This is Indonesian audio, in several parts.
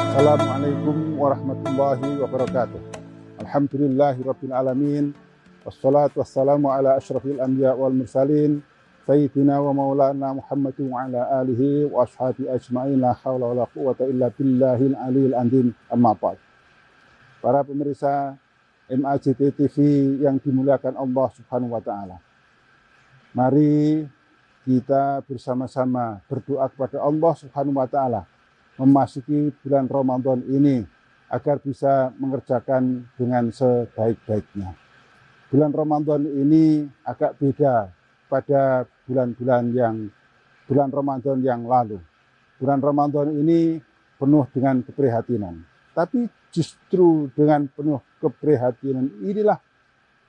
Assalamualaikum warahmatullahi wabarakatuh. Alhamdulillahirabbil alamin. Wassalatu wassalamu ala asyrafil anbiya wal mursalin sayyidina wa maulana Muhammadin wa ala alihi wa ashabihi ajmain. La haula wala quwwata illa billahil aliyil azim. Amma ba'd. Para pemirsa MAJT TV yang dimuliakan Allah Subhanahu wa taala. Mari kita bersama-sama berdoa kepada Allah Subhanahu wa taala memasuki bulan Ramadan ini agar bisa mengerjakan dengan sebaik-baiknya. Bulan Ramadan ini agak beda pada bulan Ramadan yang lalu. Bulan Ramadan ini penuh dengan keprihatinan. Tapi justru dengan penuh keprihatinan inilah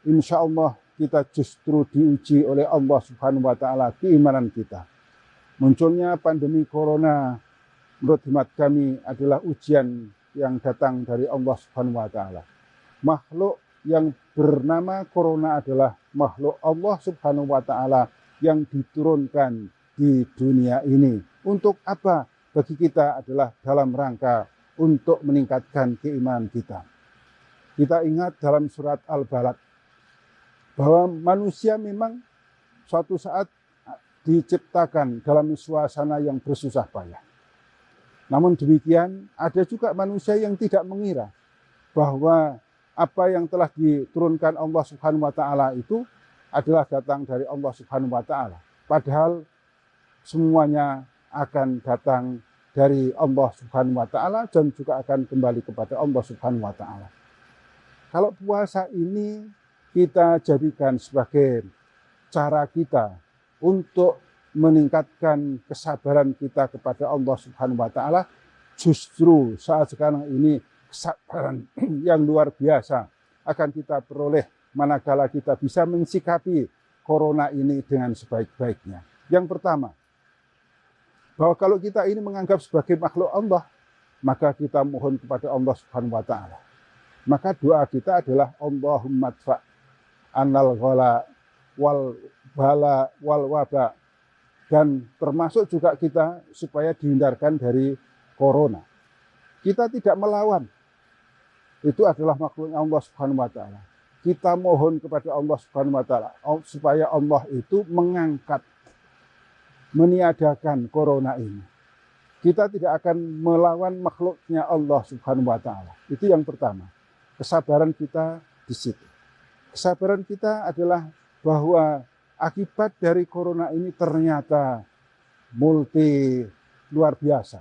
insya Allah kita justru diuji oleh Allah Subhanahu wa taala keimanan kita. Munculnya pandemi corona menurut hemat kami adalah ujian yang datang dari Allah Subhanahu wa taala. Makhluk yang bernama corona adalah makhluk Allah Subhanahu wa taala yang diturunkan di dunia ini. Untuk apa? Bagi kita adalah dalam rangka untuk meningkatkan keimanan kita. Kita ingat dalam surat Al-Balad bahwa manusia memang suatu saat diciptakan dalam suasana yang bersusah payah. Namun demikian, ada juga manusia yang tidak mengira bahwa apa yang telah diturunkan Allah Subhanahu wa taala itu adalah datang dari Allah Subhanahu wa taala. Padahal semuanya akan datang dari Allah Subhanahu wa taala dan juga akan kembali kepada Allah Subhanahu wa taala. Kalau puasa ini kita jadikan sebagai cara kita untuk meningkatkan kesabaran kita kepada Allah Subhanahu wa taala, justru saat sekarang ini kesabaran yang luar biasa akan kita peroleh manakala kita bisa mensikapi corona ini dengan sebaik-baiknya. Yang pertama, bahwa kalau kita ini menganggap sebagai makhluk Allah, maka kita mohon kepada Allah Subhanahu wa taala. Maka doa kita adalah Allahumma dfa' anal ghala wal bala wal waba. Dan termasuk juga kita supaya dihindarkan dari corona. Kita tidak melawan. Itu adalah makhluk Allah Subhanahu wa taala. Kita mohon kepada Allah Subhanahu wa taala supaya Allah itu mengangkat, meniadakan corona ini. Kita tidak akan melawan makhluknya Allah Subhanahu wa taala. Itu yang pertama. Kesabaran kita di situ. Kesabaran kita adalah bahwa akibat dari corona ini ternyata multi luar biasa.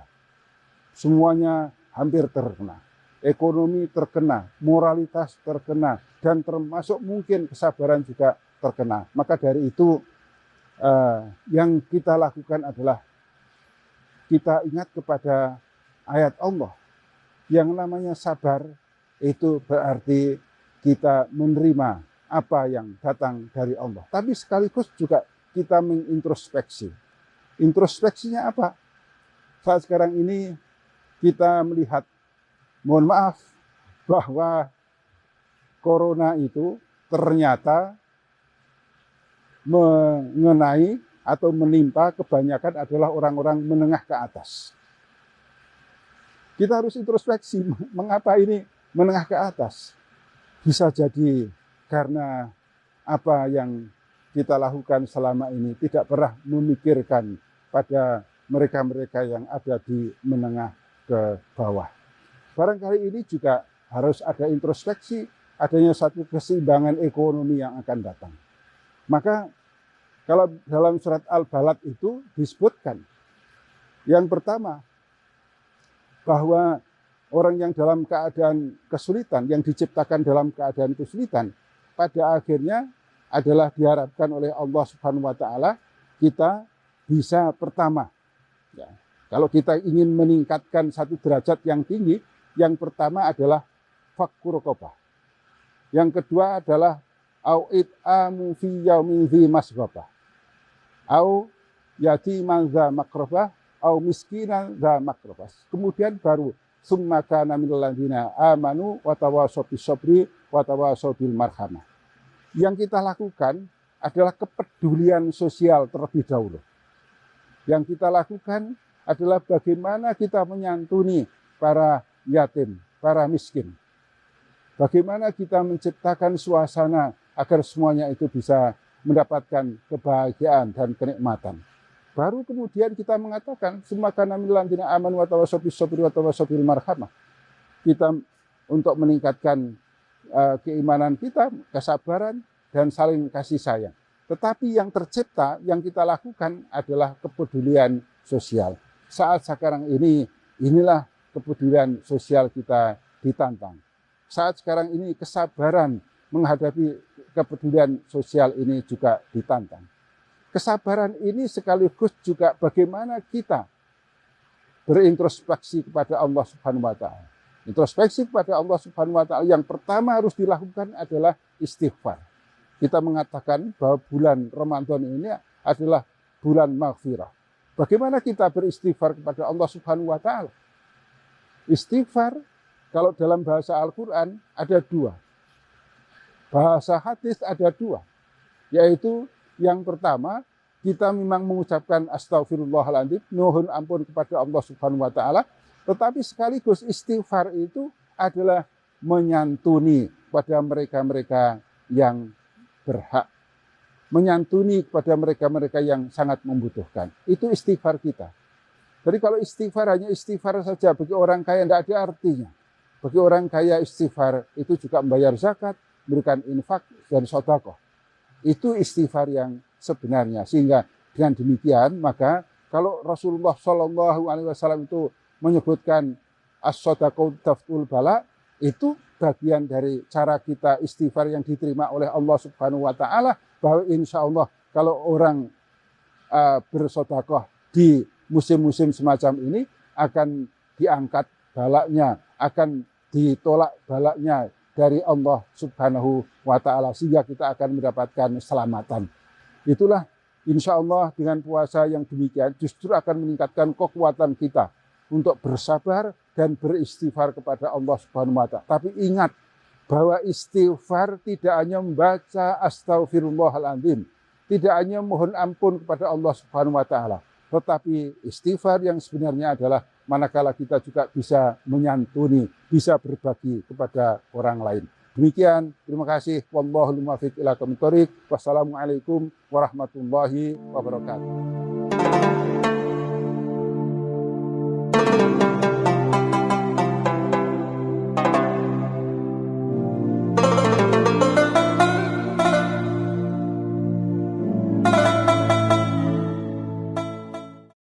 Semuanya hampir terkena. Ekonomi terkena, moralitas terkena, dan termasuk mungkin kesabaran juga terkena. Maka dari itu yang kita lakukan adalah kita ingat kepada ayat Allah. Yang namanya sabar itu berarti kita menerima apa yang datang dari Allah. Tapi sekaligus juga kita mengintrospeksi. Introspeksinya apa? Saat sekarang ini kita melihat, mohon maaf, bahwa corona itu ternyata mengenai atau menimpa kebanyakan adalah orang-orang menengah ke atas. Kita harus introspeksi, mengapa ini menengah ke atas? Bisa jadi karena apa yang kita lakukan selama ini tidak pernah memikirkan pada mereka-mereka yang ada di menengah ke bawah. Barangkali ini juga harus ada introspeksi, adanya satu keseimbangan ekonomi yang akan datang. Maka kalau dalam surat Al-Balad itu disebutkan, yang pertama, bahwa orang yang dalam keadaan kesulitan, yang diciptakan dalam keadaan kesulitan, pada akhirnya adalah diharapkan oleh Allah Subhanahu wa taala kita bisa pertama. Ya, kalau kita ingin meningkatkan satu derajat yang tinggi, yang pertama adalah fakkur raqabah. Yang kedua adalah au'id amu fi yaumin dzi masghabah. Au yatiman dza makrabah, au miskinan dza makrabah. Kemudian baru summa kana minal ladzina amanu wa tawassaw bis sabri wa tawassaw bil marhamah. Yang kita lakukan adalah kepedulian sosial terlebih dahulu. Yang kita lakukan adalah bagaimana kita menyantuni para yatim, para miskin. Bagaimana kita menciptakan suasana agar semuanya itu bisa mendapatkan kebahagiaan dan kenikmatan. Baru kemudian kita mengatakan semakan minal ladzina amanu wa tawassaw bis sabri wa tawassaw bil marhamah. Kita untuk meningkatkan keimanan kita, kesabaran dan saling kasih sayang. Tetapi yang tercipta, yang kita lakukan adalah kepedulian sosial. Saat sekarang ini, inilah kepedulian sosial kita ditantang. Saat sekarang ini kesabaran menghadapi kepedulian sosial ini juga ditantang. Kesabaran ini sekaligus juga bagaimana kita berintrospeksi kepada Allah Subhanahu wa taala. Introspeksi kepada Allah Subhanahu wa taala yang pertama harus dilakukan adalah istighfar. Kita mengatakan bahwa bulan Ramadan ini adalah bulan maghfirah. Bagaimana kita beristighfar kepada Allah Subhanahu wa taala? Istighfar kalau dalam bahasa Al-Quran ada dua. Bahasa hadis ada dua. Yaitu yang pertama, kita memang mengucapkan astagfirullahaladzim, nuhun ampun kepada Allah Subhanahu wa taala, tetapi sekaligus istighfar itu adalah menyantuni pada mereka-mereka yang berhak. Menyantuni kepada mereka-mereka yang sangat membutuhkan. Itu istighfar kita. Jadi kalau istighfar hanya istighfar saja, bagi orang kaya tidak ada artinya. Bagi orang kaya istighfar itu juga membayar zakat, memberikan infak dan sedekah. Itu istighfar yang sebenarnya. Sehingga dengan demikian maka kalau Rasulullah SAW itu menyebutkan as-sadaqatu taftul bala, itu bagian dari cara kita istighfar yang diterima oleh Allah Subhanahu wa taala, bahwa insya Allah kalau orang bersedekah di musim-musim semacam ini akan diangkat balaknya, akan ditolak balaknya dari Allah Subhanahu wa taala, sehingga kita akan mendapatkan keselamatan. Itulah insya Allah dengan puasa yang demikian justru akan meningkatkan kekuatan kita untuk bersabar dan beristighfar kepada Allah Subhanahu wa taala. Tapi ingat bahwa istighfar tidak hanya membaca astagfirullahaladzim, tidak hanya mohon ampun kepada Allah Subhanahu wa taala, tetapi istighfar yang sebenarnya adalah manakala kita juga bisa menyantuni, bisa berbagi kepada orang lain. Demikian, terima kasih. Wallahul muwaffiq ila aqwamit thoriq. Wassalamualaikum warahmatullahi wabarakatuh.